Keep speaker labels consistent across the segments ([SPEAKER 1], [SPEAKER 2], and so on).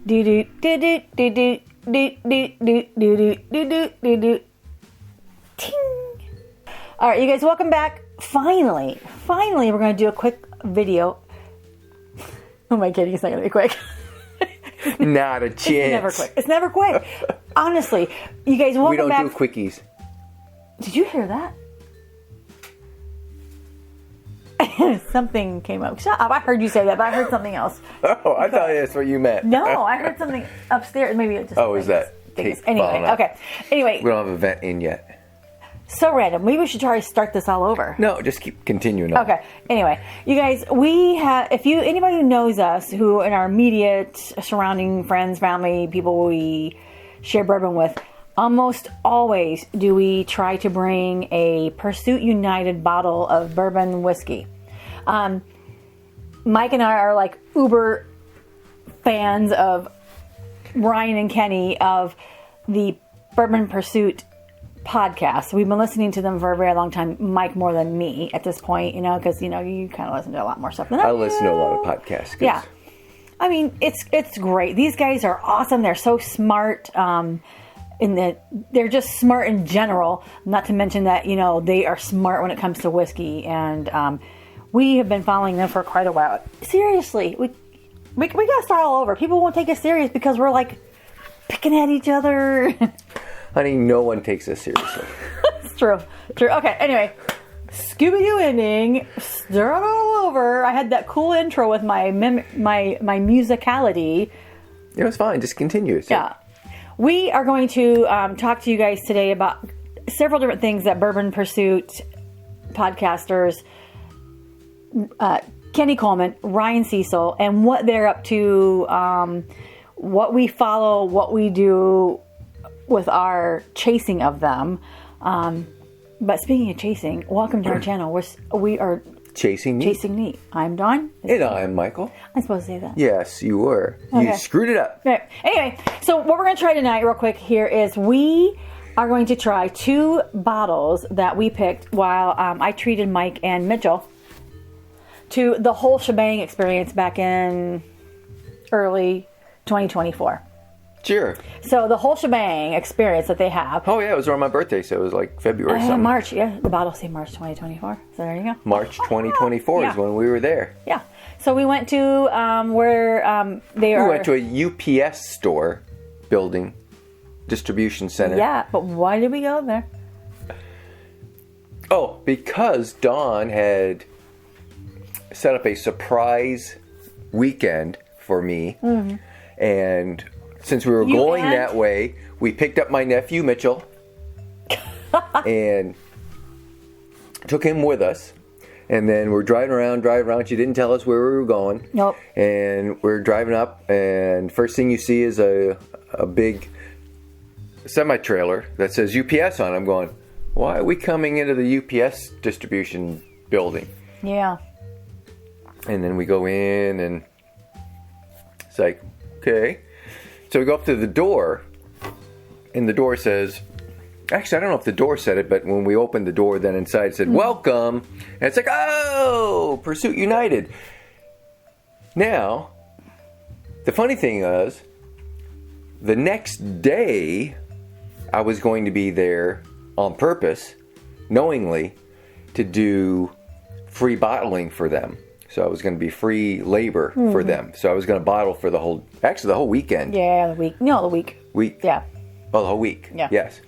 [SPEAKER 1] Do do do do do do do do do do do do do. Ting. All right, you guys, welcome back. Finally, we're going to do a quick video. Oh my kidding, it's not going to be quick.
[SPEAKER 2] Not a chance.
[SPEAKER 1] It's never quick. Honestly, you guys, welcome back.
[SPEAKER 2] We don't do quickies.
[SPEAKER 1] Did you hear that? Something came up. Shut up. I heard you say that, but I heard something else.
[SPEAKER 2] Oh, I thought that's what you meant.
[SPEAKER 1] No, I heard something upstairs. Maybe it just.
[SPEAKER 2] Oh, is that?
[SPEAKER 1] Anyway, okay. Anyway.
[SPEAKER 2] We don't have a vent in yet.
[SPEAKER 1] So random. Maybe we should try to start this all over.
[SPEAKER 2] No, just keep continuing on.
[SPEAKER 1] Okay. Anyway, you guys, we have, anybody who knows us, who in our immediate surrounding friends, family, people we share bourbon with, almost always do we try to bring a Pursuit United bottle of bourbon whiskey. Mike and I are like uber fans of Ryan and Kenny of the Bourbon Pursuit podcast. We've been listening to them for a very long time. Mike more than me at this point, because you kind of listen to a lot more stuff than I do.
[SPEAKER 2] listen to a lot of podcasts.
[SPEAKER 1] Yeah, I mean it's great. These guys are awesome. They're so smart. They're just smart in general. Not to mention that they are smart when it comes to whiskey, and we have been following them for quite a while. Seriously, we gotta start all over. People won't take us serious because we're like picking at each other.
[SPEAKER 2] Honey, no one takes us seriously.
[SPEAKER 1] It's true. Okay, anyway. Scooby-Doo ending. Start all over. I had that cool intro with my musicality.
[SPEAKER 2] It was fine. Just continue. So.
[SPEAKER 1] Yeah. We are going to talk to you guys today about several different things that Bourbon Pursuit podcasters, Kenny Coleman, Ryan Cecil, and what they're up to, what we follow, what we do with our chasing of them. But speaking of chasing, welcome to our channel. We are
[SPEAKER 2] Chasing Neat.
[SPEAKER 1] I'm Dawn.
[SPEAKER 2] And I'm Michael.
[SPEAKER 1] I'm supposed to say that.
[SPEAKER 2] Yes, you were.
[SPEAKER 1] Okay.
[SPEAKER 2] You screwed it up.
[SPEAKER 1] Right. Anyway, so what we're going to try tonight real quick here is we are going to try 2 bottles that we picked while I treated Mike and Mitchell to the whole Shebang experience back in early 2024.
[SPEAKER 2] Sure.
[SPEAKER 1] So the whole Shebang experience that they have.
[SPEAKER 2] Oh, yeah, it was around my birthday, so it was like February something.
[SPEAKER 1] March, yeah. The bottle say March 2024. So there you go.
[SPEAKER 2] March 2024 is when we were there.
[SPEAKER 1] Yeah. So we went to where they are.
[SPEAKER 2] We went to a UPS store building, distribution center.
[SPEAKER 1] Yeah, but why did we go there?
[SPEAKER 2] Oh, because Dawn had set up a surprise weekend for me. Mm-hmm. And since we were going that way, we picked up my nephew, Mitchell, and took him with us. And then we're driving around. She didn't tell us where we were going.
[SPEAKER 1] Nope.
[SPEAKER 2] And we're driving up, and first thing you see is a big semi-trailer that says UPS on it. I'm going, why are we coming into the UPS distribution building?
[SPEAKER 1] Yeah.
[SPEAKER 2] And then we go in, and it's like, okay. So we go up to the door, and the door says, actually, I don't know if the door said it, but when we opened the door, then inside it said, welcome. And it's like, oh, Pursuit United. Now, the funny thing is, the next day, I was going to be there on purpose, knowingly, to do free bottling for them. So I was going to be free labor for them. So I was going to bottle for the whole weekend.
[SPEAKER 1] Yeah, the week. No, the week.
[SPEAKER 2] Yeah. Oh, the whole week.
[SPEAKER 1] Yeah.
[SPEAKER 2] Yes.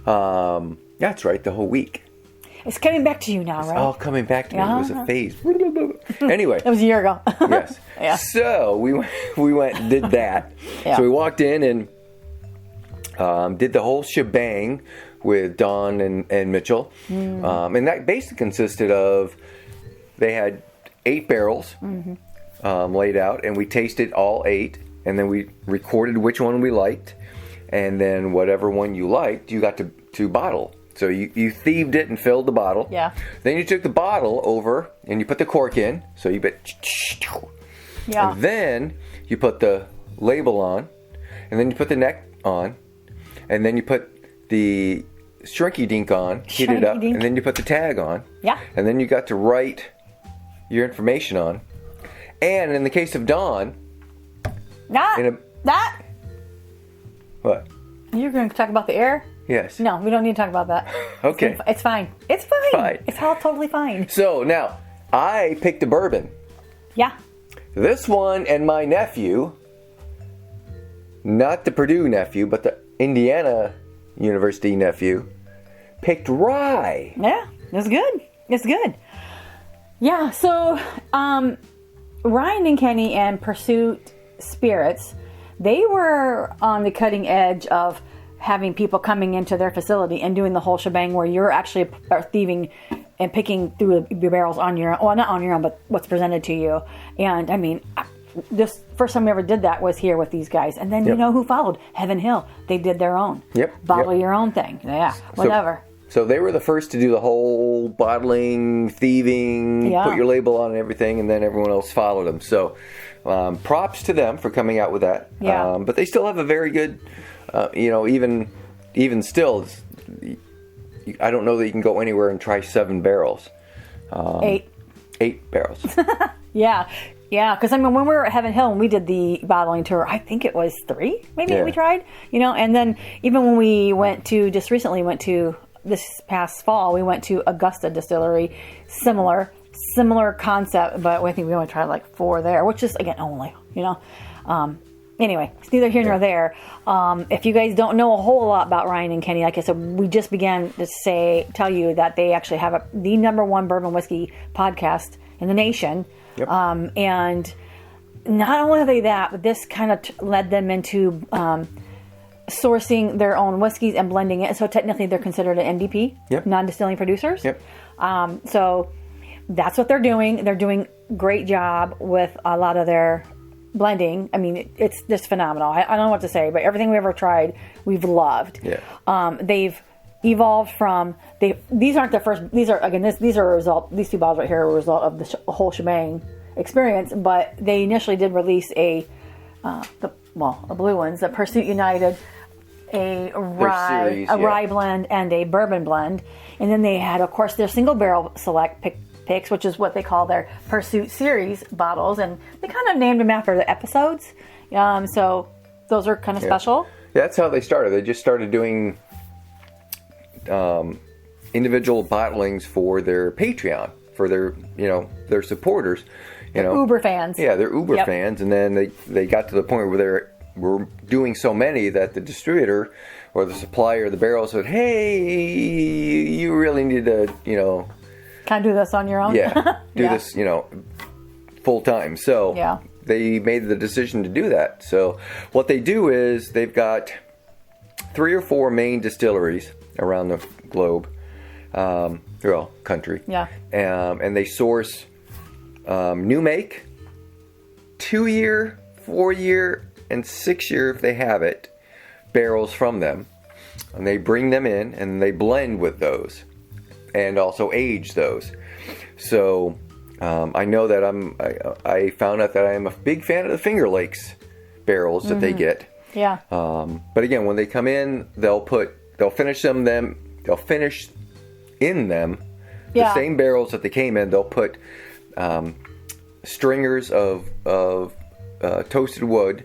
[SPEAKER 2] That's right, the whole week.
[SPEAKER 1] It's coming back to you now, right?
[SPEAKER 2] It's all coming back to me. It was a phase. Anyway.
[SPEAKER 1] That was a year ago.
[SPEAKER 2] Yes.
[SPEAKER 1] Yeah.
[SPEAKER 2] So we went and did that.
[SPEAKER 1] Yeah.
[SPEAKER 2] So we walked in and did the whole shebang with Dawn and Mitchell. And that basically consisted of, they had 8 barrels laid out, and we tasted all 8, and then we recorded which one we liked, and then whatever one you liked, you got to bottle. So you thieved it and filled the bottle.
[SPEAKER 1] Yeah.
[SPEAKER 2] Then you took the bottle over, and you put the cork in, so you bet.
[SPEAKER 1] Yeah.
[SPEAKER 2] And then you put the label on, and then you put the neck on, and then you put the shrinky dink on, heat it up, and then you put the tag on.
[SPEAKER 1] Yeah.
[SPEAKER 2] And then you got to write your information on. And in the case of Dawn,
[SPEAKER 1] That?
[SPEAKER 2] What?
[SPEAKER 1] You're going to talk about the air?
[SPEAKER 2] Yes.
[SPEAKER 1] No, we don't need to talk about that.
[SPEAKER 2] Okay.
[SPEAKER 1] It's fine. It's fine.
[SPEAKER 2] Fine.
[SPEAKER 1] It's all totally fine.
[SPEAKER 2] So now, I picked a bourbon.
[SPEAKER 1] Yeah.
[SPEAKER 2] This one and my nephew, not the Purdue nephew, but the Indiana University nephew, picked rye.
[SPEAKER 1] Yeah, it's good. It's good. Yeah, so Ryan and Kenny and Pursuit Spirits, they were on the cutting edge of having people coming into their facility and doing the whole shebang where you're actually thieving and picking through the barrels on your own. Well, not on your own, but what's presented to you. And I mean, this first time we ever did that was here with these guys. And then you know who followed? Heaven Hill. They did their own. Bottle your own thing. Yeah, whatever.
[SPEAKER 2] So they were the first to do the whole bottling, thieving, put your label on and everything, and then everyone else followed them. So props to them for coming out with that.
[SPEAKER 1] Yeah.
[SPEAKER 2] But they still have a very good, even still, I don't know that you can go anywhere and try 7 barrels.
[SPEAKER 1] 8.
[SPEAKER 2] 8 barrels.
[SPEAKER 1] Yeah, because I mean, when we were at Heaven Hill and we did the bottling tour, I think it was 3 maybe we tried, and then even when we just recently went to this past fall, we went to Augusta Distillery, similar concept, but I think we only tried like 4 there, which is again only, anyway, it's neither here nor there. If you guys don't know a whole lot about Ryan and Kenny, like I said, we just began to tell you that they actually have the #1 bourbon whiskey podcast in the nation.
[SPEAKER 2] Yep.
[SPEAKER 1] And not only are they that, but this kind of led them into sourcing their own whiskeys and blending it. So technically they're considered an NDP, non-distilling producers.
[SPEAKER 2] Yep.
[SPEAKER 1] So that's what they're doing. They're doing a great job with a lot of their blending. I mean, it's just phenomenal. I don't know what to say, but everything we ever tried, we've loved.
[SPEAKER 2] Yeah.
[SPEAKER 1] They've evolved from these aren't their first. These are these are a result. These 2 bottles right here are a result of the whole shebang experience. But they initially did release the blue ones, the Pursuit United, a rye blend and a bourbon blend, and then they had, of course, their single barrel select picks, which is what they call their Pursuit series bottles, and they kind of named them after the episodes. So those are kind of special.
[SPEAKER 2] Yeah, that's how they started. They just started doing individual bottlings for their Patreon, for their supporters.
[SPEAKER 1] Uber fans.
[SPEAKER 2] Yeah, they're Uber fans, and then they got to the point where they were doing so many that the distributor or the supplier of the barrel said, "Hey, you really need to,
[SPEAKER 1] kind of do this on your own."
[SPEAKER 2] Do this, full time. So they made the decision to do that. So what they do is they've got 3 or 4 main distilleries around the globe, country.
[SPEAKER 1] Yeah.
[SPEAKER 2] And they source new make, 2-year, 4-year, and 6-year if they have it, barrels from them. And they bring them in and they blend with those and also age those. So I know that I found out that I am a big fan of the Finger Lakes barrels that they get.
[SPEAKER 1] Yeah.
[SPEAKER 2] But again, when they come in, they'll finish in them the same barrels that they came in. They'll put stringers of toasted wood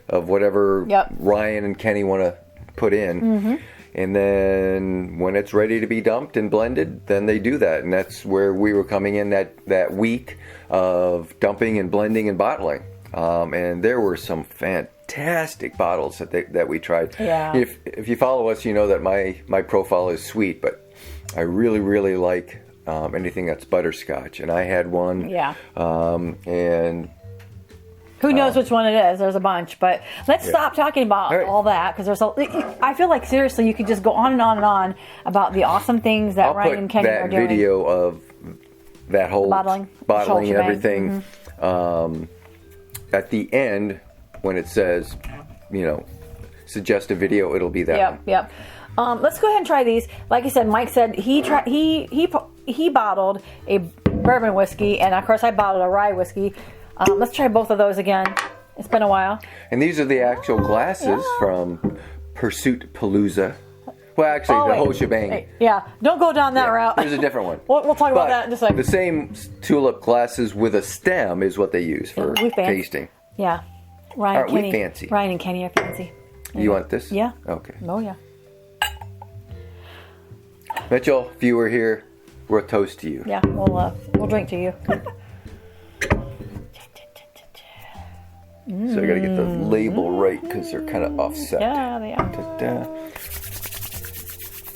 [SPEAKER 2] of whatever Ryan and Kenny want to put in. And then when it's ready to be dumped and blended, then they do that. And that's where we were coming in that week of dumping and blending and bottling. And there were some fantastic bottles that we tried.
[SPEAKER 1] Yeah.
[SPEAKER 2] If you follow us, you know that my profile is sweet, but I really, really like anything that's butterscotch. And I had one.
[SPEAKER 1] Yeah.
[SPEAKER 2] And
[SPEAKER 1] who knows which one it is? There's a bunch, but let's stop talking about all that, because I feel like seriously you could just go on and on and on about the awesome things that Ryan and Kenny are doing.
[SPEAKER 2] I'll put that video of that whole
[SPEAKER 1] bottling
[SPEAKER 2] and everything at the end when it says, suggest a video. It'll be that one.
[SPEAKER 1] Yep. Let's go ahead and try these. Like I said, Mike said he bottled a bourbon whiskey, and of course I bottled a rye whiskey. Let's try both of those again. It's been a while.
[SPEAKER 2] And these are the actual glasses from Pursuit Palooza. Well, actually, the whole shebang.
[SPEAKER 1] Yeah, don't go down that route.
[SPEAKER 2] There's a different one.
[SPEAKER 1] We'll talk about that in just a second.
[SPEAKER 2] The same tulip glasses with a stem is what they use for tasting.
[SPEAKER 1] Yeah.
[SPEAKER 2] Aren't we fancy?
[SPEAKER 1] Ryan and Kenny are fancy.
[SPEAKER 2] You want this?
[SPEAKER 1] Yeah.
[SPEAKER 2] Okay.
[SPEAKER 1] Oh, yeah.
[SPEAKER 2] Mitchell, if you were here, we're a toast to you.
[SPEAKER 1] Yeah, we'll drink to you.
[SPEAKER 2] So I got to get the label right because they're kind of offset.
[SPEAKER 1] Yeah, they are.
[SPEAKER 2] Da-da.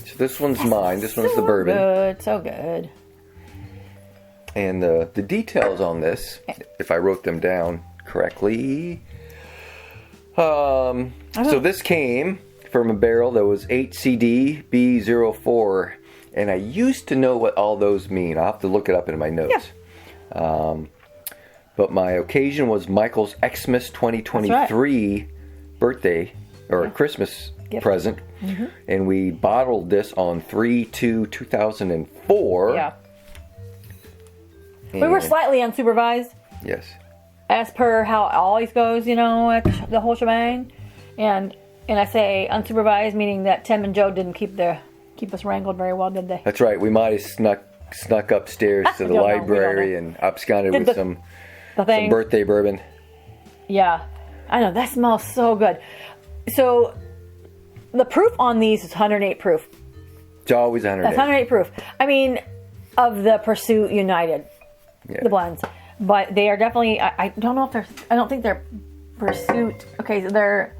[SPEAKER 2] So this one's mine. This one's the bourbon.
[SPEAKER 1] Good, so good.
[SPEAKER 2] And the details on this, if I wrote them down correctly. So this came from a barrel that was HCD-B04. And I used to know what all those mean. I'll have to look it up in my notes. Yeah. But my occasion was Michael's Xmas 2023 birthday or Christmas present. Mm-hmm. And we bottled this on 3/2/2004.
[SPEAKER 1] Yeah. And we were slightly unsupervised.
[SPEAKER 2] Yes.
[SPEAKER 1] As per how it always goes, at the whole shebang. And I say unsupervised, meaning that Tim and Joe didn't keep us wrangled very well, did they?
[SPEAKER 2] That's right. We might have snuck upstairs to the library and absconded with some birthday bourbon.
[SPEAKER 1] Yeah. I know. That smells so good. So, the proof on these is 108 proof.
[SPEAKER 2] It's always 108.
[SPEAKER 1] That's 108 proof. I mean, of the Pursuit United, the blends. But they are definitely, I don't think they're Pursuit. Okay, so they're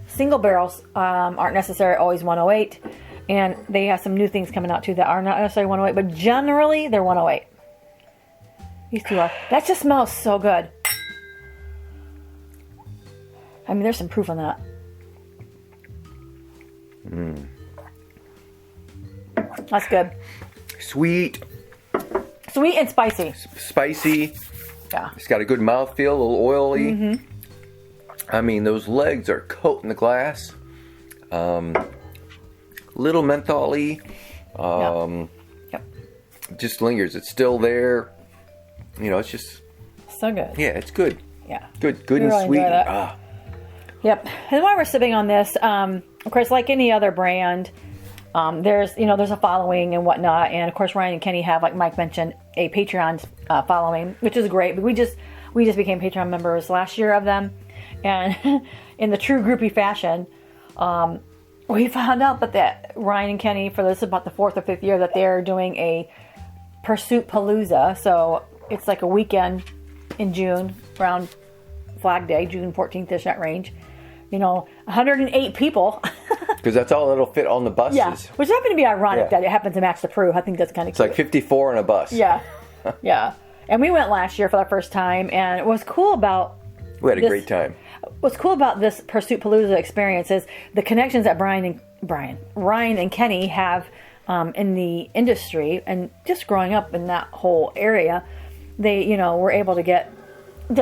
[SPEAKER 1] single barrels aren't necessarily always 108. And they have some new things coming out too that are not necessarily 108, but generally they're 108. These two are. That just smells so good. I mean, there's some proof on that. That's good.
[SPEAKER 2] Sweet
[SPEAKER 1] and spicy.
[SPEAKER 2] Spicy.
[SPEAKER 1] Yeah.
[SPEAKER 2] It's got a good mouthfeel, a little oily. Mm-hmm. I mean, those legs are coating the glass. Little mentholy.
[SPEAKER 1] Yep.
[SPEAKER 2] Just lingers. It's still there. It's just
[SPEAKER 1] so good.
[SPEAKER 2] Yeah, it's good.
[SPEAKER 1] Yeah.
[SPEAKER 2] Good and really sweet.
[SPEAKER 1] Yep. And while we're sipping on this, of course, like any other brand, there's a following and whatnot. And of course, Ryan and Kenny have, like Mike mentioned, a Patreon following, which is great. But we just became Patreon members last year of them, and in the true groupie fashion, we found out that Ryan and Kenny, for this is about the 4th or 5th year that they're doing a Pursuit Palooza. So it's like a weekend in June around Flag Day, June 14th-ish, that range. 108 people.
[SPEAKER 2] Because that's all that'll fit on the buses.
[SPEAKER 1] Yeah, which happened to be ironic that it happened to match the crew. I think that's kind of cute.
[SPEAKER 2] It's like 54 on a bus.
[SPEAKER 1] Yeah, yeah. And we went last year for the first time, and what's cool about
[SPEAKER 2] we had a great time.
[SPEAKER 1] What's cool about this Pursuit Palooza experience is the connections that Ryan and Kenny have in the industry, and just growing up in that whole area, they were able to get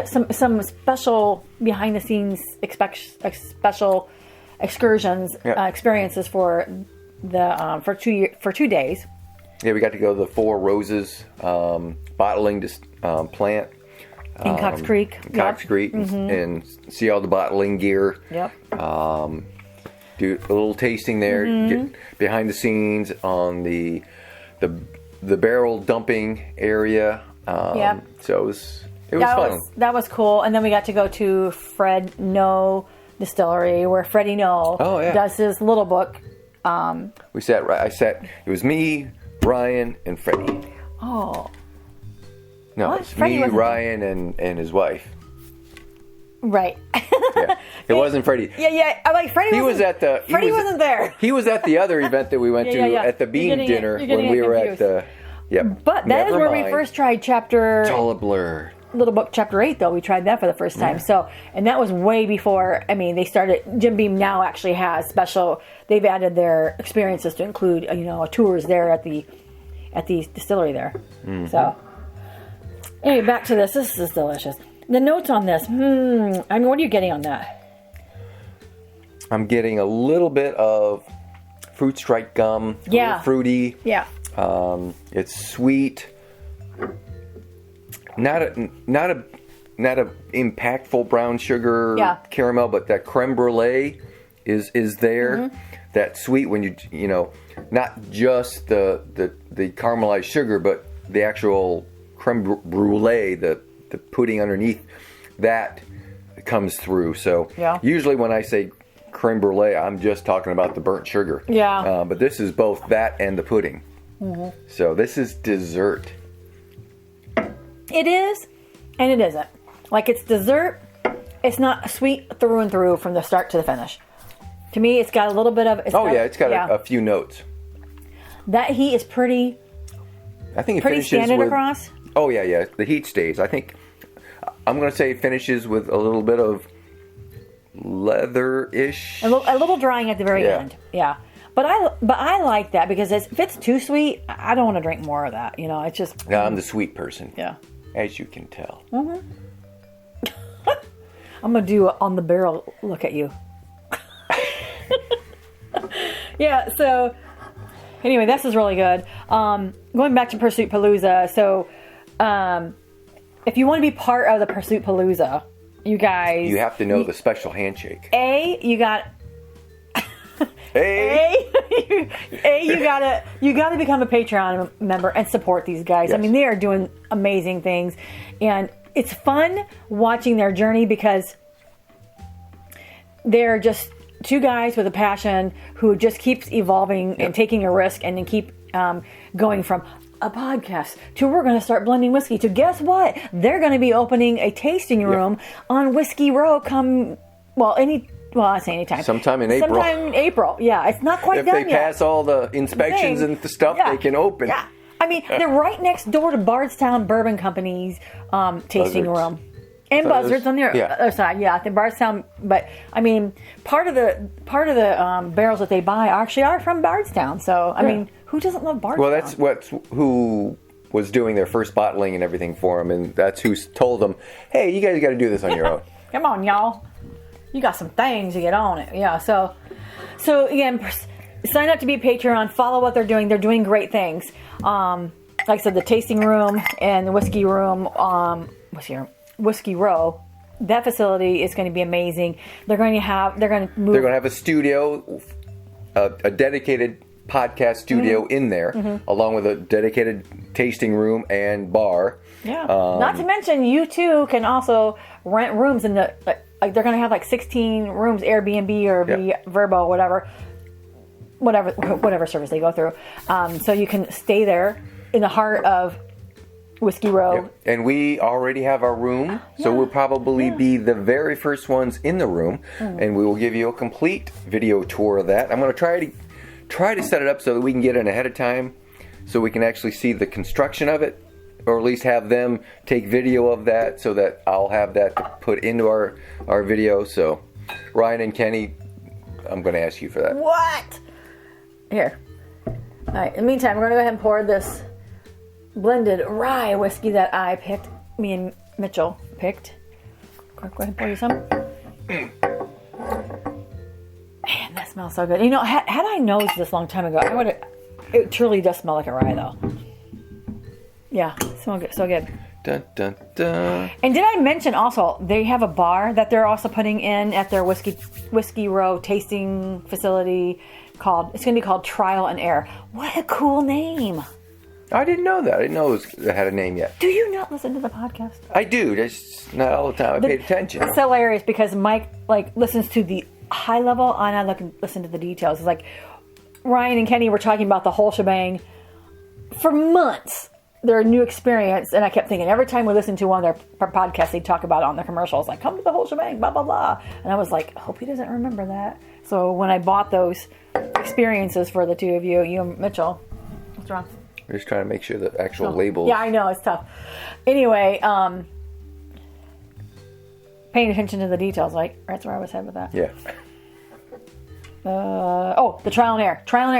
[SPEAKER 1] some special behind the scenes special excursions experiences for the for 2 days.
[SPEAKER 2] Yeah, we got to go to the Four Roses bottling plant
[SPEAKER 1] in Cox Creek.
[SPEAKER 2] Cox Creek, and see all the bottling gear.
[SPEAKER 1] Yep.
[SPEAKER 2] Do a little tasting there. Get behind the scenes on the barrel dumping area. So it was fun.
[SPEAKER 1] That was cool. And then we got to go to Fred No Distillery, where Freddie No does his little book.
[SPEAKER 2] We sat. It was me, Ryan, and Freddie.
[SPEAKER 1] Oh.
[SPEAKER 2] No, it's me, Ryan, and his wife.
[SPEAKER 1] Right.
[SPEAKER 2] Yeah. It wasn't Freddie.
[SPEAKER 1] Yeah. I'm like, Freddie wasn't there.
[SPEAKER 2] He was at the other event that we went to at the Bean Dinner when we were at the. Yeah.
[SPEAKER 1] But that is where we first tried chapter.
[SPEAKER 2] It's all a blur.
[SPEAKER 1] Little book chapter 8, though. We tried that for the first time. So, and that was way before. I mean, they started. Jim Beam now actually has special. They've added their experiences to include, tours there at the distillery there. Mm-hmm. So, anyway, back to this. This is delicious. The notes on this. I mean, what are you getting on that?
[SPEAKER 2] I'm getting a little bit of fruit strike gum. A little fruity.
[SPEAKER 1] Yeah.
[SPEAKER 2] It's sweet. Not a impactful brown sugar caramel, but that creme brulee is there. Mm-hmm. That sweet when you not just the caramelized sugar, but the actual creme brulee, the pudding underneath that comes through. So
[SPEAKER 1] Yeah.
[SPEAKER 2] usually when I say creme brulee, I'm just talking about the burnt sugar.
[SPEAKER 1] Yeah.
[SPEAKER 2] But this is both that and the pudding. Mm-hmm. So this is dessert.
[SPEAKER 1] It is, and it isn't. Like, it's dessert. It's not sweet through and through from the start to the finish. To me, it's got a little bit of...
[SPEAKER 2] It's got a few notes.
[SPEAKER 1] That heat is pretty...
[SPEAKER 2] I think it
[SPEAKER 1] pretty
[SPEAKER 2] finishes
[SPEAKER 1] standard
[SPEAKER 2] with...
[SPEAKER 1] across.
[SPEAKER 2] Oh, yeah. The heat stays. I think... I'm going to say it finishes with a little bit of leather-ish.
[SPEAKER 1] A little drying at the very
[SPEAKER 2] Yeah.
[SPEAKER 1] end. Yeah. But I like that because if it's too sweet, I don't want to drink more of that. You know, it's just...
[SPEAKER 2] No, I'm the sweet person.
[SPEAKER 1] Yeah.
[SPEAKER 2] As you can tell.
[SPEAKER 1] Mm-hmm. I'm going to do on the barrel look at you. Yeah, so... Anyway, this is really good. Going back to Pursuit Palooza, so if you want to be part of the Pursuit Palooza, you guys...
[SPEAKER 2] You have to know the special handshake.
[SPEAKER 1] You got...
[SPEAKER 2] Hey!
[SPEAKER 1] you gotta become a Patreon member and support these guys.
[SPEAKER 2] Yes.
[SPEAKER 1] I mean, they are doing amazing things, and it's fun watching their journey because they're just two guys with a passion who just keeps evolving and taking a risk, and then keep going from a podcast to we're going to start blending whiskey to guess what? They're going to be opening a tasting room on Whiskey Row I say anytime.
[SPEAKER 2] Sometime in April.
[SPEAKER 1] Sometime in April. Yeah, it's not quite done yet.
[SPEAKER 2] If they pass all the inspections and the stuff, they can open.
[SPEAKER 1] Yeah. I mean, they're right next door to Bardstown Bourbon Company's tasting room. And Buzzards on the other side. Yeah, I think Bardstown. But, I mean, part of the barrels that they buy actually are from Bardstown. So, I mean, who doesn't love Bardstown?
[SPEAKER 2] Well, that's who was doing their first bottling and everything for them. And that's who told them, hey, you guys got to do this on your own.
[SPEAKER 1] Come on, y'all. You got some things to get on it. Yeah, so again, sign up to be a Patreon. Follow what they're doing. They're doing great things. Like I said, the tasting room and the whiskey room, Whiskey Row. That facility is going to be amazing. They're going to have a
[SPEAKER 2] studio, a dedicated podcast studio in there, along with a dedicated tasting room and bar.
[SPEAKER 1] Yeah. Not to mention, you too can also rent rooms in the. Like they're going to have like 16 rooms, Airbnb or Vrbo, whatever service they go through. So you can stay there in the heart of Whiskey Row.
[SPEAKER 2] Yep. And we already have our room, so we'll probably be the very first ones in the room, and we will give you a complete video tour of that. I'm going to try to set it up so that we can get in ahead of time, so we can actually see the construction of it, or at least have them take video of that, so that I'll have that to put into our video. So Ryan and Kenny, I'm going to ask you for that.
[SPEAKER 1] What? Here. All right. In the meantime, we're going to go ahead and pour this blended rye whiskey that I picked. Me and Mitchell picked. Go ahead and pour you some. Man, that smells so good. You know, had I nosed this a long time ago, I would have. It truly does smell like a rye, though. Yeah, so good.
[SPEAKER 2] Dun, dun, dun.
[SPEAKER 1] And did I mention also they have a bar that they're also putting in at their Whiskey Row tasting facility it's going to be called Trial and Error. What a cool name!
[SPEAKER 2] I didn't know that. I didn't know it had a name yet.
[SPEAKER 1] Do you not listen to the podcast?
[SPEAKER 2] I do. Just not all the time. I paid attention.
[SPEAKER 1] It's hilarious because Mike listens to the high level and I listen to the details. It's like Ryan and Kenny were talking about the whole shebang for months. Their new experience, and I kept thinking every time we listen to one of their podcasts, they talk about it on their commercials, like come to the whole shebang, blah blah blah. And I was like, I hope he doesn't remember that. So when I bought those experiences for the two of you and Mitchell, what's wrong?
[SPEAKER 2] We're just trying to make sure the actual labels.
[SPEAKER 1] Yeah, I know it's tough. Anyway, paying attention to the details, like that's where I was headed with that.
[SPEAKER 2] Yeah.
[SPEAKER 1] The Trial and Error. Trial and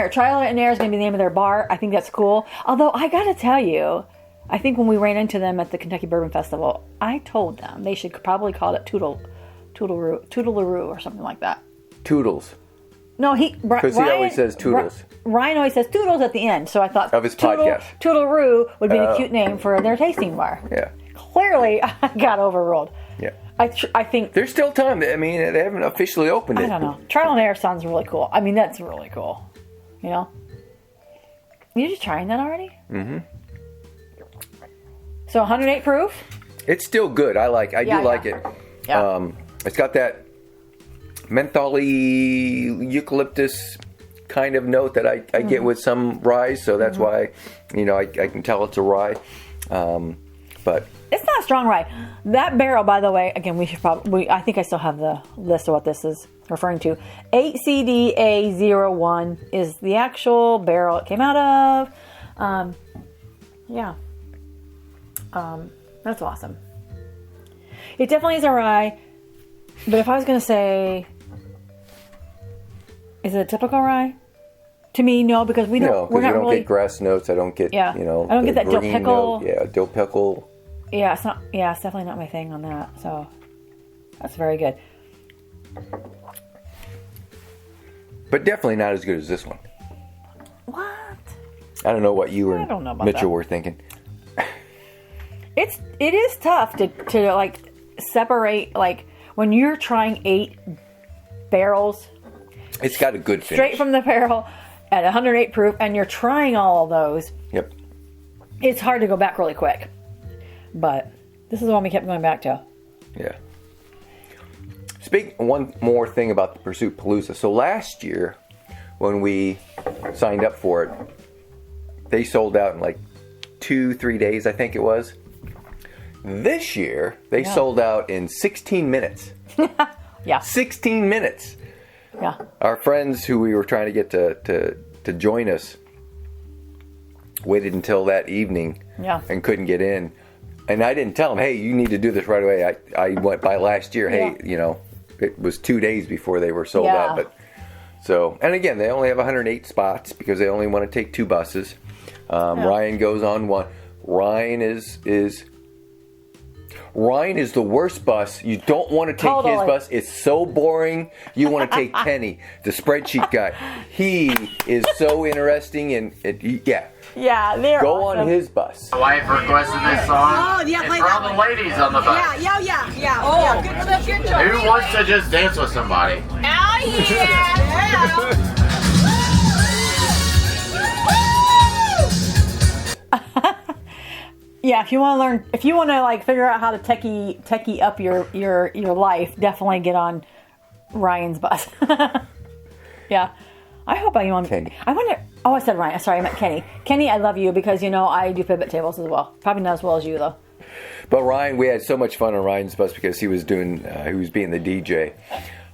[SPEAKER 1] Error is going to be the name of their bar. I think that's cool. Although, I got to tell you, I think when we ran into them at the Kentucky Bourbon Festival, I told them they should probably call it Toodle-a-roo or something like that.
[SPEAKER 2] Toodles.
[SPEAKER 1] No,
[SPEAKER 2] because he always says Toodles.
[SPEAKER 1] Ryan always says Toodles at the end, so I thought
[SPEAKER 2] of his podcast.
[SPEAKER 1] Toodle-a-roo would be a cute name for their tasting bar.
[SPEAKER 2] Yeah.
[SPEAKER 1] Clearly, I got overruled.
[SPEAKER 2] Yeah.
[SPEAKER 1] I think
[SPEAKER 2] there's still time. I mean, they haven't officially opened it.
[SPEAKER 1] I don't know. Trial and Error sounds really cool. I mean, that's really cool. You know? You just trying that already? Mm-hmm. So 108 proof?
[SPEAKER 2] It's still good. I do like it.
[SPEAKER 1] Yeah.
[SPEAKER 2] It's got that mentholy eucalyptus kind of note that I get with some rye, so that's why, I can tell it's a rye. But
[SPEAKER 1] it's not a strong rye. That barrel, by the way, again, we should probably, I think I still have the list of what this is referring to. 8CDA01 is the actual barrel it came out of. That's awesome. It definitely is a rye, but if I was going to say, is it a typical rye? To me, no, because we don't.
[SPEAKER 2] No, because you don't get grass notes. I don't get,
[SPEAKER 1] I don't get that dill pickle.
[SPEAKER 2] Note. Yeah, dill pickle.
[SPEAKER 1] Yeah, it's not. Yeah, it's definitely not my thing on that. So that's very good.
[SPEAKER 2] But definitely not as good as this one.
[SPEAKER 1] What?
[SPEAKER 2] I don't know what you and Mitchell were thinking.
[SPEAKER 1] It is tough to like separate, like when you're trying 8 barrels.
[SPEAKER 2] It's got a good finish.
[SPEAKER 1] Straight from the barrel at 108 proof, and you're trying all of those.
[SPEAKER 2] Yep.
[SPEAKER 1] It's hard to go back really quick. But this is the one we kept going back to.
[SPEAKER 2] Yeah. One more thing about the Pursuit Palooza. So last year, when we signed up for it, they sold out in like 2-3 days, I think it was. This year, they sold out in 16 minutes.
[SPEAKER 1] Yeah.
[SPEAKER 2] 16 minutes.
[SPEAKER 1] Yeah.
[SPEAKER 2] Our friends who we were trying to get to join us waited until that evening and couldn't get in. And I didn't tell them, hey, you need to do this right away. I went by last year, hey, it was 2 days before they were sold out. But so, and again, they only have 108 spots because they only want to take 2 buses. Ryan goes on one. Ryan is the worst bus. You don't want to take his bus. It's so boring. You want to take Kenny, the spreadsheet guy. He is so interesting and
[SPEAKER 1] Yeah, they're
[SPEAKER 2] go
[SPEAKER 1] awesome.
[SPEAKER 2] on his bus.
[SPEAKER 3] My wife requested this song.
[SPEAKER 4] Oh, yeah, play
[SPEAKER 3] it's for
[SPEAKER 4] that
[SPEAKER 3] all the
[SPEAKER 4] one.
[SPEAKER 3] ladies on the bus.
[SPEAKER 4] Yeah. Oh, yeah. Good job.
[SPEAKER 3] Who wants to just dance with somebody?
[SPEAKER 4] Oh, yeah.
[SPEAKER 1] Yeah, if you want to like figure out how to techie up your life, definitely get on Ryan's bus. Yeah. I hope I want
[SPEAKER 2] Kenny.
[SPEAKER 1] I wonder. Oh, I said Ryan. Sorry, I meant Kenny. Kenny, I love you because I do pivot tables as well. Probably not as well as you though.
[SPEAKER 2] But Ryan, we had so much fun on Ryan's bus because he was being the DJ.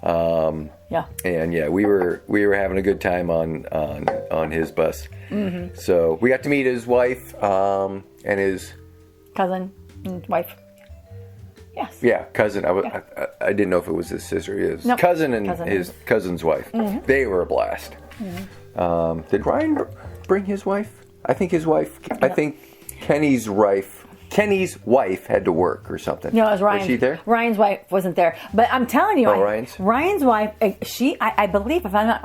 [SPEAKER 2] And we were having a good time on his bus. Mm-hmm. So we got to meet his wife and his
[SPEAKER 1] cousin and wife. Yes.
[SPEAKER 2] Yeah, cousin. I didn't know if it was his sister. His cousin and his cousin's wife. Mm-hmm. They were a blast. Mm-hmm. Did Ryan bring his wife? I think his wife. Yep. I think Kenny's wife had to work or something.
[SPEAKER 1] No, it was Ryan.
[SPEAKER 2] Was she there?
[SPEAKER 1] Ryan's wife wasn't there. But I'm telling you,
[SPEAKER 2] Ryan's
[SPEAKER 1] wife. I believe if I'm not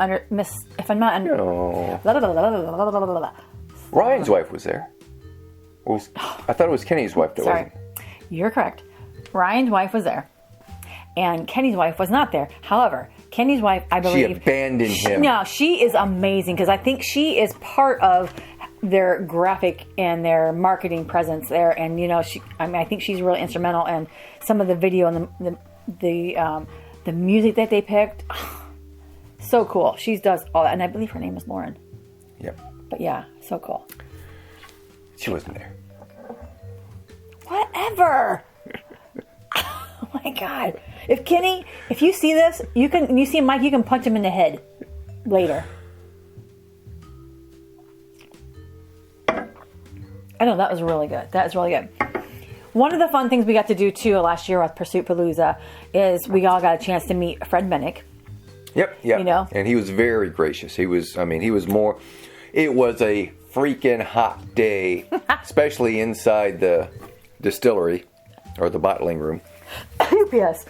[SPEAKER 2] Ryan's wife was there. I thought it was Kenny's wife that
[SPEAKER 1] Sorry,
[SPEAKER 2] wasn't.
[SPEAKER 1] You're correct. Ryan's wife was there, and Kenny's wife was not there. However, Kenny's wife, I believe,
[SPEAKER 2] she abandoned him.
[SPEAKER 1] No, she is amazing because I think she is part of their graphic and their marketing presence there. And I think she's really instrumental in some of the video and the music that they picked. So cool. She does all that, and I believe her name is Lauren.
[SPEAKER 2] Yep.
[SPEAKER 1] But yeah, so cool.
[SPEAKER 2] She wasn't there.
[SPEAKER 1] Whatever. Oh my God. If you see this, you see Mike, you can punch him in the head later. I know, that was really good. That was really good. One of the fun things we got to do too last year with Pursuit Palooza is we all got a chance to meet Fred Minnick.
[SPEAKER 2] Yep. And he was very gracious. It was a freaking hot day, especially inside the distillery or the bottling room.
[SPEAKER 1] UPS.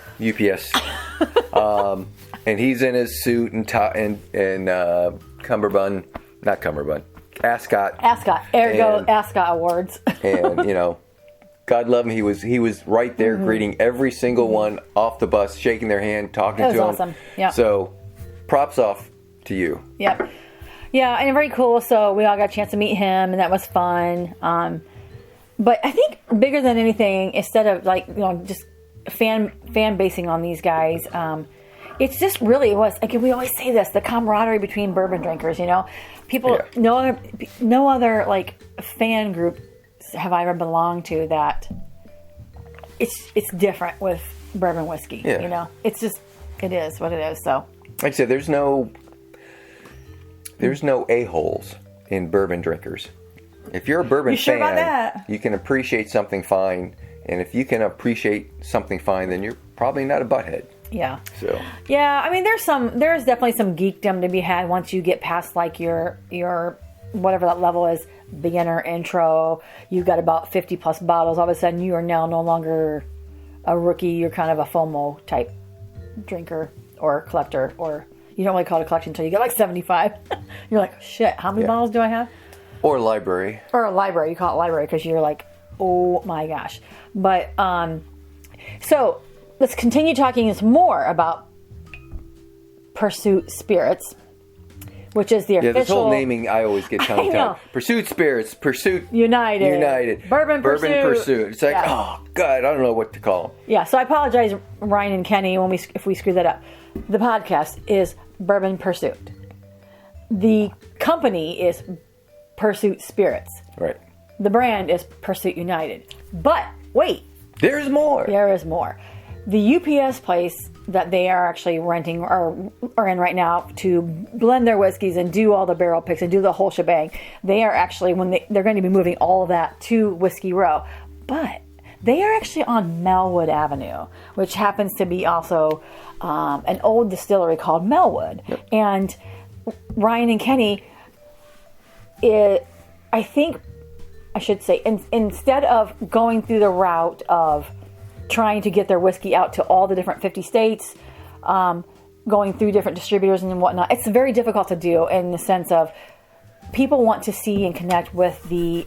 [SPEAKER 2] And he's in his suit and cummerbund, not cummerbund, ascot.
[SPEAKER 1] Ascot Awards.
[SPEAKER 2] And God love him. He was right there greeting every single one off the bus, shaking their hand, talking to them.
[SPEAKER 1] Awesome. Yeah.
[SPEAKER 2] So, props off to you.
[SPEAKER 1] Yep. Yeah, and very cool. So we all got a chance to meet him, and that was fun. But I think bigger than anything, instead of just fan basing on these guys. It's just really was like we always say this, the camaraderie between bourbon drinkers. You know, people no other like fan group have I ever belonged to that. It's different with bourbon whiskey.
[SPEAKER 2] Yeah.
[SPEAKER 1] You know, it is what it is. So
[SPEAKER 2] like I said, there's no a-holes in bourbon drinkers. If you're a bourbon
[SPEAKER 1] sure
[SPEAKER 2] fan,
[SPEAKER 1] about that?
[SPEAKER 2] you can appreciate something fine, and if you can appreciate something fine, then you're probably not a butthead.
[SPEAKER 1] yeah.
[SPEAKER 2] So
[SPEAKER 1] Yeah, I mean, there's definitely some geekdom to be had once you get past like your whatever that level is, beginner intro. You've got about 50 plus bottles. All of a sudden, you are now no longer a rookie. You're kind of a FOMO type drinker or collector, or you don't really call it a collection until you get like 75. You're like, shit, how many bottles do I have?
[SPEAKER 2] or library.
[SPEAKER 1] Or a library. You call it library because you're like, oh my gosh. But so let's continue talking some more about Pursuit Spirits, which is the official.
[SPEAKER 2] Yeah, this whole naming, I always get tongue tied. Pursuit Spirits, Pursuit
[SPEAKER 1] United. Bourbon
[SPEAKER 2] Pursuit. It's like,
[SPEAKER 1] Yeah.
[SPEAKER 2] oh God, I don't know what to call them.
[SPEAKER 1] Yeah, so I apologize, Ryan and Kenny, if we screw that up. The podcast is Bourbon Pursuit. The company is Pursuit Spirits.
[SPEAKER 2] Right.
[SPEAKER 1] The brand is Pursuit United. But wait,
[SPEAKER 2] There's more.
[SPEAKER 1] there is more. The UPS place that they are actually renting or are in right now to blend their whiskeys and do all the barrel picks and do the whole shebang, they are actually, they're going to be moving all of that to Whiskey Row. But they are actually on Melwood Avenue, which happens to be also an old distillery called Melwood.
[SPEAKER 2] Yep.
[SPEAKER 1] And Ryan and Kenny, I think I should say, instead of going through the route of trying to get their whiskey out to all the different 50 states, going through different distributors and whatnot, it's very difficult to do in the sense of people want to see and connect with the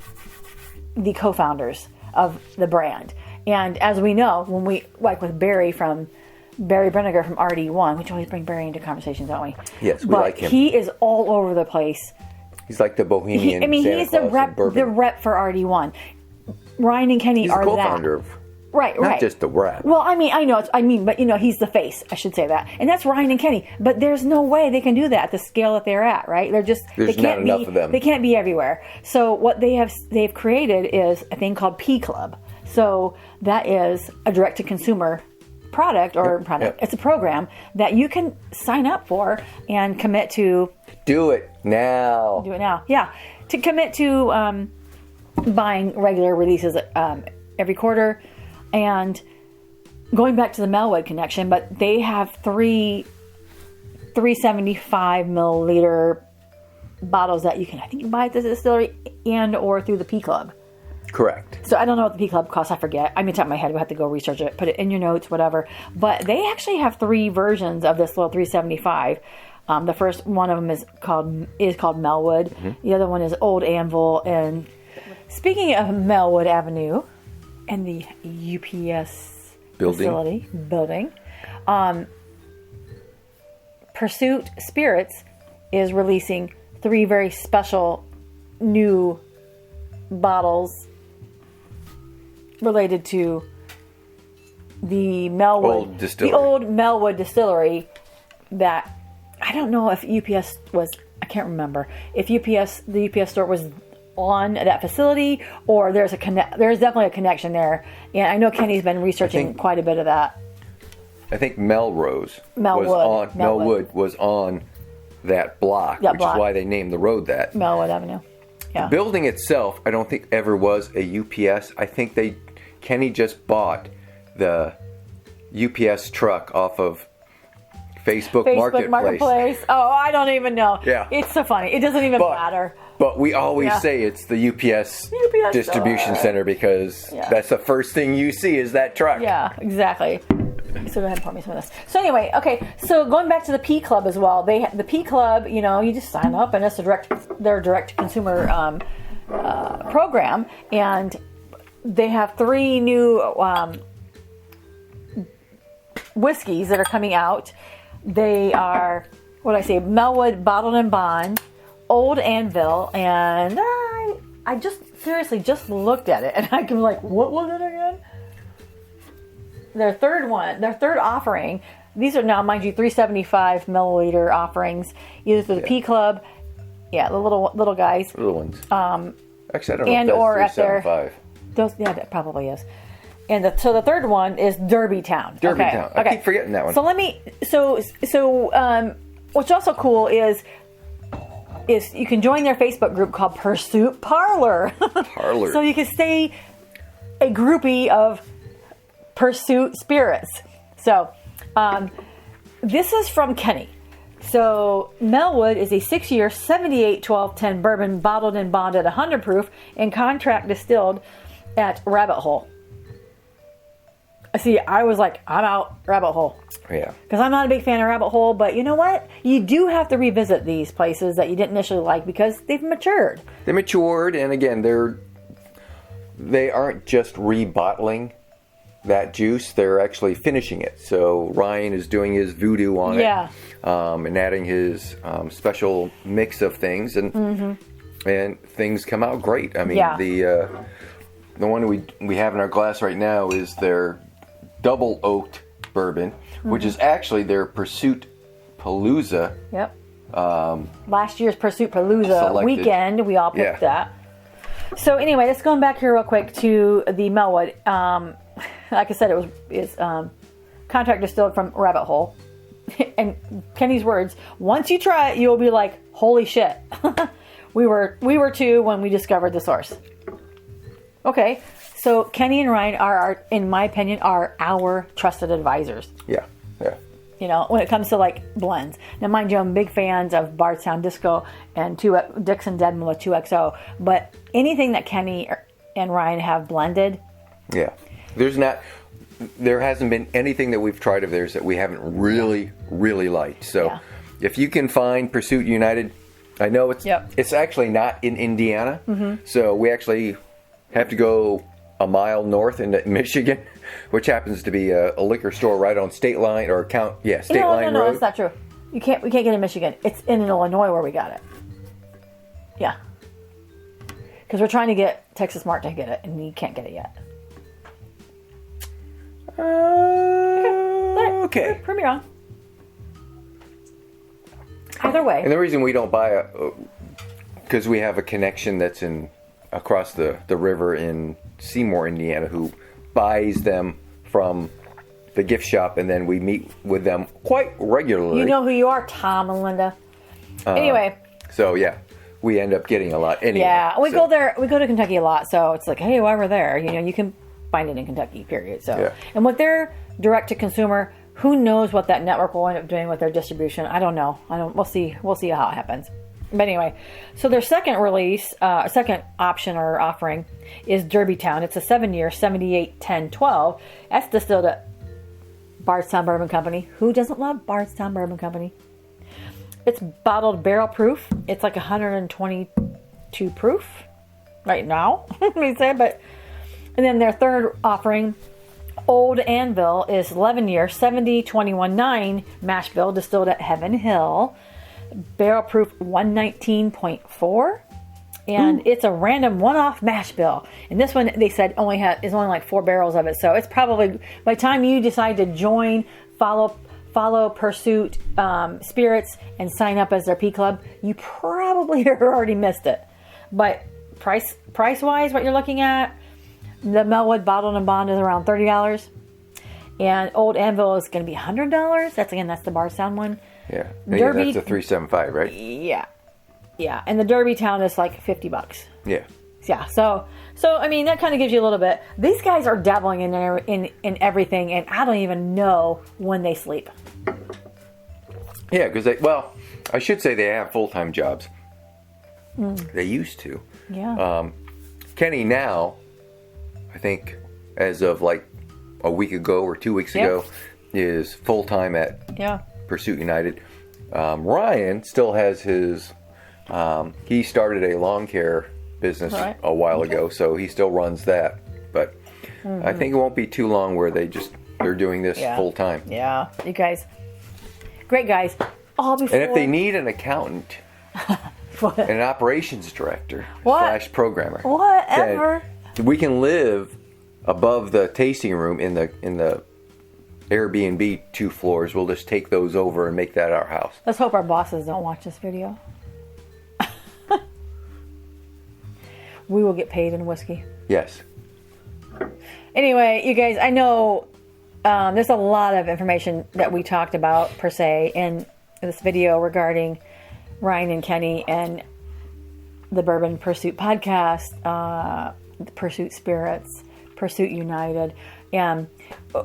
[SPEAKER 1] co-founders of the brand. And as we know, when we, like with Barry Brenniger from RD1, we always bring Barry into conversations, don't we?
[SPEAKER 2] Yes, we
[SPEAKER 1] but
[SPEAKER 2] like him.
[SPEAKER 1] He is all over the place.
[SPEAKER 2] He's like the bohemian. Santa
[SPEAKER 1] He's the
[SPEAKER 2] Claus
[SPEAKER 1] rep,
[SPEAKER 2] of bourbon.
[SPEAKER 1] the rep for RD1. Ryan and Kenny
[SPEAKER 2] He's
[SPEAKER 1] are
[SPEAKER 2] the co-founder
[SPEAKER 1] that.
[SPEAKER 2] of,
[SPEAKER 1] Right.
[SPEAKER 2] not just the rep.
[SPEAKER 1] Well, I mean, but he's the face. I should say that, and that's Ryan and Kenny. But there's no way they can do that at the scale that they're at. Right? There's
[SPEAKER 2] not enough of them.
[SPEAKER 1] They can't be everywhere. So what they've created is a thing called P Club. So that is a direct to consumer product or product.
[SPEAKER 2] Yep.
[SPEAKER 1] It's a program that you can sign up for and commit to.
[SPEAKER 2] Do it now.
[SPEAKER 1] Yeah, to commit to buying regular releases every quarter. And going back to the Melwood connection, but they have 375 milliliter bottles that you can buy at the distillery and or through the P Club.
[SPEAKER 2] Correct.
[SPEAKER 1] So I don't know what the P Club costs. I forget. I'm in top of my head. We'll have to go research it. Put it in your notes, whatever. But they actually have 3 versions of this little 375. The first one of them is called Melwood. Mm-hmm. The other one is Old Anvil. And speaking of Melwood Avenue and the UPS building, Pursuit Spirits is releasing 3 very special new bottles related to the Melwood, the old Melwood distillery. That I don't know if UPS was. I can't remember if the UPS store was on that facility, or there's definitely a connection there. And I know Kenny's been researching quite a bit of that.
[SPEAKER 2] I think Melwood was on that block, which is why they named the road that.
[SPEAKER 1] Melwood Avenue. Yeah.
[SPEAKER 2] The building itself, I don't think ever was a UPS. I think Kenny just bought the UPS truck off of Facebook Marketplace.
[SPEAKER 1] Oh, I don't even know.
[SPEAKER 2] Yeah.
[SPEAKER 1] It's so funny. It doesn't even matter.
[SPEAKER 2] But we always say it's the UPS distribution center because that's the first thing you see is that truck.
[SPEAKER 1] Yeah, exactly. So go ahead and pour me some of this. So anyway, okay. So going back to the P Club as well, the P Club, you just sign up and it's their direct consumer program, and they have 3 new whiskeys that are coming out. They are Melwood Bottled and Bond, Old Anvil, and I just seriously just looked at it and I'm like, what was it again? their third offering. These are now, mind you, 375 milliliter offerings, either through the P Club, the little guys,
[SPEAKER 2] Little ones. Actually, I don't know
[SPEAKER 1] and
[SPEAKER 2] if
[SPEAKER 1] or at
[SPEAKER 2] that's
[SPEAKER 1] their
[SPEAKER 2] 375.
[SPEAKER 1] those. Yeah, that probably is. And so the third one is Derby Town.
[SPEAKER 2] Derby
[SPEAKER 1] Okay.
[SPEAKER 2] Town. I keep forgetting that one.
[SPEAKER 1] So what's also cool is you can join their Facebook group called Pursuit Parlor.
[SPEAKER 2] Parlor.
[SPEAKER 1] So you can stay a groupie of Pursuit spirits. So this is from Kenny. So Melwood is a 6-year 78-12-10 bourbon bottled and bonded 100 proof and contract distilled at Rabbit Hole. See, I was like, I'm out, Rabbit Hole.
[SPEAKER 2] Yeah.
[SPEAKER 1] Because I'm not a big fan of Rabbit Hole, but you know what? You do have to revisit these places that you didn't initially like because they've matured.
[SPEAKER 2] They matured, and again, they aren't just rebottling that juice, they're actually finishing it. So Ryan is doing his voodoo on it, and adding his special mix of things, and things come out great. I mean, the one we have in our glass right now is their double oaked bourbon, which is actually their Pursuit Palooza.
[SPEAKER 1] Yep. Last year's Pursuit Palooza
[SPEAKER 2] selected.
[SPEAKER 1] Weekend, we all picked that. So anyway, let's go back here real quick to the Melwood. Like I said, it's contract distilled from Rabbit Hole. And Kenny's words, once you try it, you'll be like, holy shit. we were too when we discovered the source. Okay, so Kenny and Ryan are, in my opinion, are our trusted advisors.
[SPEAKER 2] Yeah.
[SPEAKER 1] You know, when it comes to like blends. Now, mind you, I'm big fans of Bardstown Disco and Dixon Deadman with 2XO. But anything that Kenny and Ryan have blended.
[SPEAKER 2] Yeah. There hasn't been anything that we've tried of theirs that we haven't really, really liked. So if you can find Pursuit United, I know it's actually not in Indiana. So we actually have to go a mile north into Michigan, which happens to be a liquor store right on State Line or State Line Road.
[SPEAKER 1] No, that's not true. We can't get it in Michigan. It's in Illinois where we got it. Yeah. Because we're trying to get Texas Mart to get it, and we can't get it yet.
[SPEAKER 2] Okay.
[SPEAKER 1] Prove me wrong. Either way.
[SPEAKER 2] And the reason we don't buy because we have a connection that's across the river in Seymour, Indiana, who buys them from the gift shop, and then we meet with them quite regularly.
[SPEAKER 1] You know who you are, Tom and Linda. Anyway.
[SPEAKER 2] So we end up getting a lot anyway.
[SPEAKER 1] Yeah, we go there. We go to Kentucky a lot, so it's like, hey, while we're there, you can find it in Kentucky. Period. So, and with their direct to consumer, who knows what that network will end up doing with their distribution? I don't know. We'll see. We'll see how it happens. But anyway, so their second release, second option or offering is Derby Town. It's a 7-year, 78-10-12. That's distilled at Bardstown Bourbon Company. Who doesn't love Bardstown Bourbon Company? It's bottled barrel proof. It's like 122 proof right now. Let me say, and then their third offering, Old Anvil, is 11-year, 70-21-9 mash bill distilled at Heaven Hill. Barrel proof 119.4, and it's a random one-off mash bill. And this one, they said, is only like 4 barrels of it. So it's probably, by the time you decide to join, follow Pursuit Spirits and sign up as their P Club, you probably already missed it. But price wise, what you're looking at, the Melwood bottled and bond is around $30, and Old Anvil is going to be $100. That's the Bardstown one.
[SPEAKER 2] Yeah.
[SPEAKER 1] Derby,
[SPEAKER 2] that's the 375, right?
[SPEAKER 1] Yeah. And the Derby Town is like $50.
[SPEAKER 2] Yeah.
[SPEAKER 1] Yeah. So I mean, that kind of gives you a little bit. These guys are dabbling in everything, and I don't even know when they sleep.
[SPEAKER 2] Yeah, because I should say they have full-time jobs. They used to.
[SPEAKER 1] Yeah.
[SPEAKER 2] Kenny now, I think, as of like a week ago or 2 weeks ago, is full-time at Pursuit United. Ryan still has his, he started a lawn care business a while ago, so he still runs that. But I think it won't be too long where they're doing this full time.
[SPEAKER 1] Yeah, you guys, great guys.
[SPEAKER 2] And if they need an accountant and an operations director / programmer,
[SPEAKER 1] whatever,
[SPEAKER 2] we can live above the tasting room in the Airbnb 2 floors. We'll just take those over and make that our house.
[SPEAKER 1] Let's hope our bosses don't watch this video. We will get paid in whiskey.
[SPEAKER 2] Yes.
[SPEAKER 1] Anyway, you guys, I know there's a lot of information that we talked about, per se, in this video regarding Ryan and Kenny and the Bourbon Pursuit podcast, Pursuit Spirits, Pursuit United. And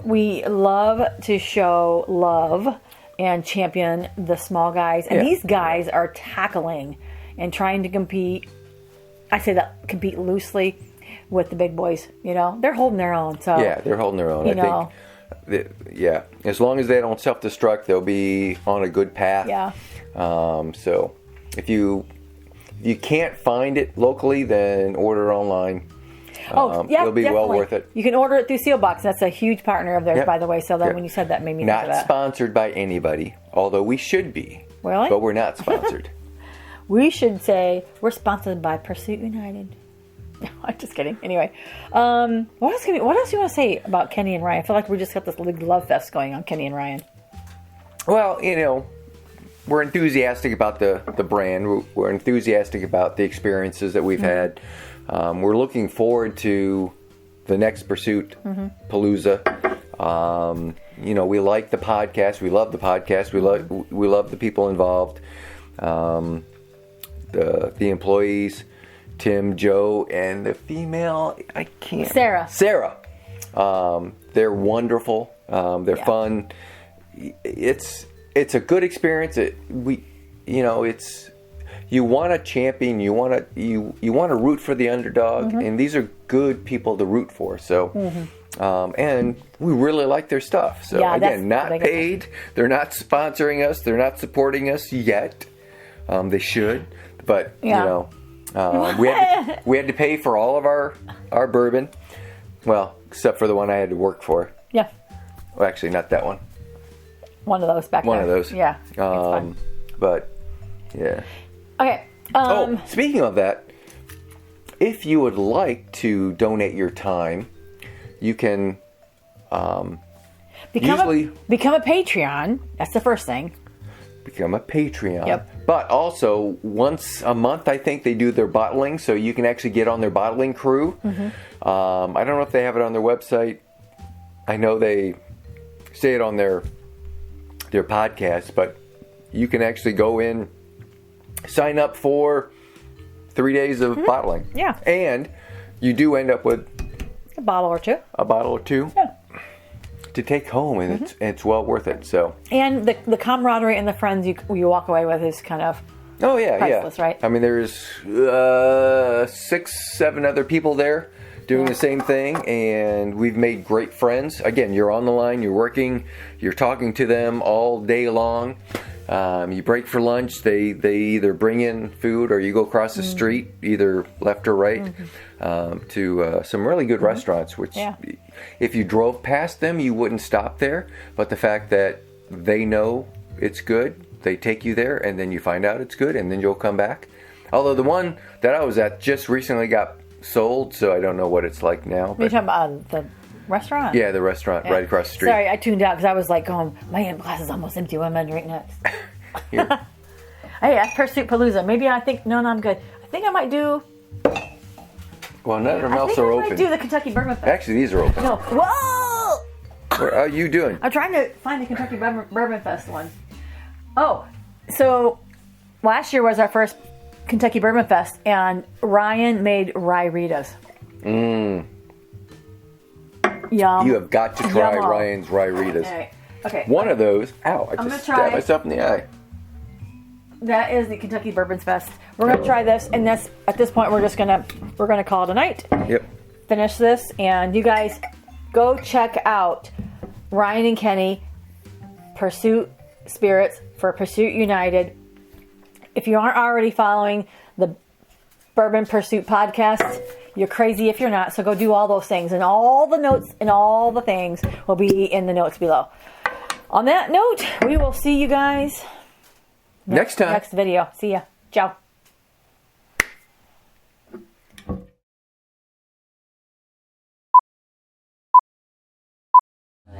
[SPEAKER 1] we love to show love and champion the small guys. And these guys are tackling and trying to compete. I say that compete loosely with the big boys. You know, they're holding their own. So
[SPEAKER 2] yeah, they're holding their own. I think, yeah, as long as they don't self-destruct, they'll be on a good path.
[SPEAKER 1] Yeah.
[SPEAKER 2] So if you can't find it locally, then order online.
[SPEAKER 1] Yeah,
[SPEAKER 2] it'll be
[SPEAKER 1] definitely.
[SPEAKER 2] well worth it.
[SPEAKER 1] You can order it through Sealbox. That's a huge partner of theirs, by the way. So that when you said that, made me think of
[SPEAKER 2] Not
[SPEAKER 1] that.
[SPEAKER 2] sponsored by anybody, although we should be.
[SPEAKER 1] Really?
[SPEAKER 2] But we're not sponsored.
[SPEAKER 1] We should say we're sponsored by Pursuit United. No, I'm just kidding. Anyway, what else do you want to say about Kenny and Ryan? I feel like we just got this big love fest going on, Kenny and Ryan.
[SPEAKER 2] Well, you know, we're enthusiastic about the brand. We're enthusiastic about the experiences that we've had. We're looking forward to the next Pursuit Palooza. You know, we like the podcast. We love the podcast. We love the people involved. The employees, Tim, Joe, and the female, I can't. Sarah. They're wonderful. They're fun. It's a good experience. You want to champion. You want to root for the underdog, and these are good people to root for. So, and we really like their stuff. So again, not paid. They're not sponsoring us. They're not supporting us yet. They should, but you know, we had to pay for all of our bourbon. Well, except for the one I had to work for.
[SPEAKER 1] Yeah.
[SPEAKER 2] Well, actually, not that one.
[SPEAKER 1] One of those back there.
[SPEAKER 2] One of those.
[SPEAKER 1] Yeah. It's fine.
[SPEAKER 2] But yeah.
[SPEAKER 1] Okay.
[SPEAKER 2] Speaking of that, if you would like to donate your time, you can
[SPEAKER 1] become a Patreon. That's the first thing.
[SPEAKER 2] Become a Patreon.
[SPEAKER 1] Yep.
[SPEAKER 2] But also, once a month, I think they do their bottling, so you can actually get on their bottling crew. I don't know if they have it on their website. I know they say it on their podcast, but you can actually go in, sign up for 3 days of bottling.
[SPEAKER 1] Yeah.
[SPEAKER 2] And you do end up with
[SPEAKER 1] a bottle or two.
[SPEAKER 2] Yeah. To take home, and it's well worth it. So,
[SPEAKER 1] and the camaraderie and the friends you walk away with is kind of priceless, right?
[SPEAKER 2] I mean, there's 6-7 other people there doing the same thing, and we've made great friends. Again, you're on the line, you're working, you're talking to them all day long. You break for lunch, they either bring in food or you go across the street, either left or right, to some really good restaurants, which if you drove past them, you wouldn't stop there. But the fact that they know it's good, they take you there, and then you find out it's good, and then you'll come back. Although the one that I was at just recently got sold, so I don't know what it's like now.
[SPEAKER 1] You're talking about the restaurant?
[SPEAKER 2] Yeah, the restaurant right across the street.
[SPEAKER 1] Sorry, I tuned out because I was like going, my glass is almost empty. What am I going to drink next? Hey, that's Pursuit Palooza. Maybe I'm good. I think I might do...
[SPEAKER 2] Well, none of them else are open.
[SPEAKER 1] I might do the Kentucky Bourbon Fest.
[SPEAKER 2] Actually, these are open.
[SPEAKER 1] No. Whoa!
[SPEAKER 2] What are you doing?
[SPEAKER 1] I'm trying to find the Kentucky Bourbon Fest one. Oh, so last year was our first Kentucky Bourbon Fest, and Ryan made rye Ritas. Yum.
[SPEAKER 2] You have got to try
[SPEAKER 1] Yum-o.
[SPEAKER 2] Ryan's rye Ritas.
[SPEAKER 1] Right. Okay.
[SPEAKER 2] One of those. Ow! I
[SPEAKER 1] gonna
[SPEAKER 2] just
[SPEAKER 1] try-
[SPEAKER 2] stabbed myself in the eye.
[SPEAKER 1] That is the Kentucky Bourbon Fest. We're gonna try this, and that's at this point we're gonna call it a night.
[SPEAKER 2] Yep.
[SPEAKER 1] Finish this, and you guys go check out Ryan and Kenny Pursuit Spirits for Pursuit United. If you aren't already following the Bourbon Pursuit podcast, you're crazy if you're not. So go do all those things, and all the notes and all the things will be in the notes below. On that note, we will see you guys
[SPEAKER 2] Next time.
[SPEAKER 1] next video. See ya. Ciao.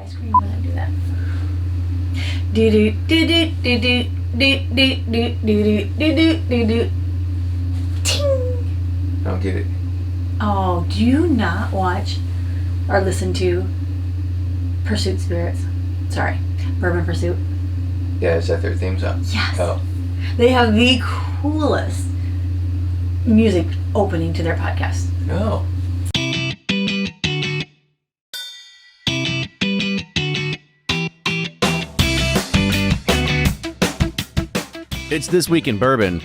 [SPEAKER 1] I scream when I do that. Do do do do do do do do do do do do do. Ting.
[SPEAKER 2] I don't get it.
[SPEAKER 1] Oh, do you not watch or listen to Pursuit Spirits? Sorry, Bourbon Pursuit.
[SPEAKER 2] Yeah, is that their theme song?
[SPEAKER 1] Yes.
[SPEAKER 2] Oh.
[SPEAKER 1] They have the coolest music opening to their podcast.
[SPEAKER 2] No.
[SPEAKER 5] It's This Week in Bourbon.